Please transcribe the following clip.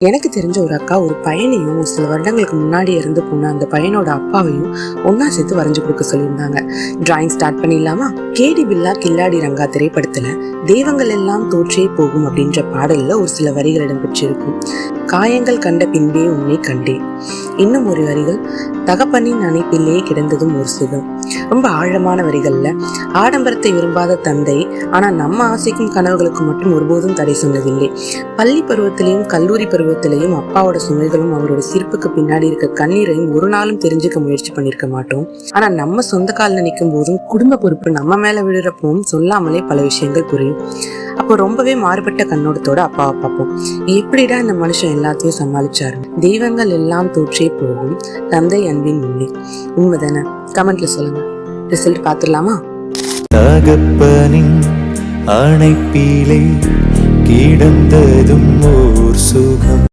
எனக்கு தெரிஞ்ச ஒரு அக்கா ஒரு பையனையும் ஒரு சில வருடங்களுக்கு முன்னாடி இருந்து போன அந்த பையனோட அப்பாவையும் ஒன்னா சேர்த்து வரைஞ்சு கொடுக்க சொல்லியிருந்தாங்க. டிராயிங் ஸ்டார்ட் பண்ணிடலாமா? கேடி பில்லா கில்லாடி ரங்கா திரைப்படத்துல தெய்வங்கள் எல்லாம் தோற்றே போகும் அப்படின்ற பாடல்ல ஒரு சில வரிகள் இடம்பெற்றிருக்கும். காயங்கள் கண்ட பின்பே உன்னை கண்டேன். இன்னும் ஒரு வரிகள், தகப்பனின் அணைப்பிலே கிடந்ததும் ஒரு சுகம். ரொம்ப ஆழமான வரிகள்ல, ஆடம்பரத்தை விரும்பாத தந்தை ஆனா நம்ம ஆசைக்கும் கனவுகளுக்கு மட்டும் ஒருபோதும் தடை சொன்னதில்லை. பள்ளி பருவத்திலையும் கல்லூரி பருவத்திலையும் அப்பாவோட சுமைகளும் அவரோட சிரிப்புக்கு பின்னாடி இருக்க கண்ணீரையும் ஒரு நாளும் தெரிஞ்சுக்க முயற்சி பண்ணிருக்க மாட்டோம். ஆனா நம்ம சொந்த காலில் நிற்கும் போதும் குடும்ப பொறுப்பு நம்ம மேல விடுறப்பவும் சொல்லாமலே பல விஷயங்கள் புரியும். அப்போ ரொம்பவே மாறுபட்ட கண்ணோட்டத்தோட அப்பாவை பார்ப்போம். எப்படிடா இந்த மனுஷன் எல்லாத்தையும் சமாளிச்சாரு? தெய்வங்கள் எல்லாம் தோற்றே போகும் தந்தை அன்பின் முன்னே. உண்மைதானே? கமெண்ட்ல சொல்லுங்க. ரிசல்ட் பார்த்துடலாமா? தகப்பனின் அணைப்பிலே கிடந்ததும் ஓர் சுகம்.